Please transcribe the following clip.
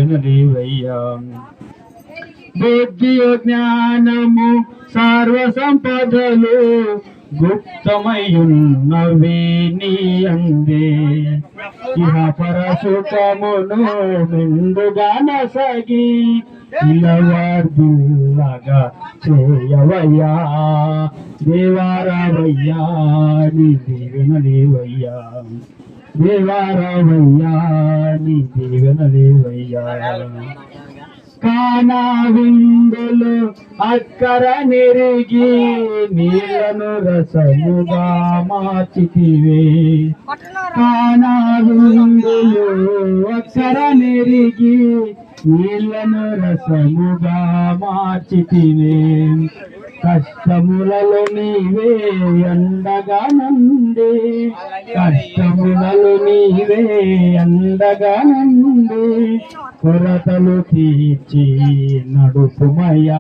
దీవెనలివయ్యా. బుద్ధియు జ్ఞానము సర్వ సంపదలు గుప్తమయున్నవి నీ అందే. ఇహ పరసుఖమును మెండుగా నసగి ఇలవర్దులగా చేయవయ్యా. దేవారావయ్యా నీ దీవెనలివయ్యా. దేవారావయ్యా నీ దీవెనలివయ్యా. కానా విందులు అక్కర నెరిగి నీళ్లను రసముగా మార్చితివే. కానా విందులు అక్కర నెరిగి నీళ్లను రసముగా మార్చితివే. కష్టములలో నీవే అండగా నందే. కష్టములలో నీవే అండగా నందే. కొరతలు తీర్చి నడుపుమయ్యా.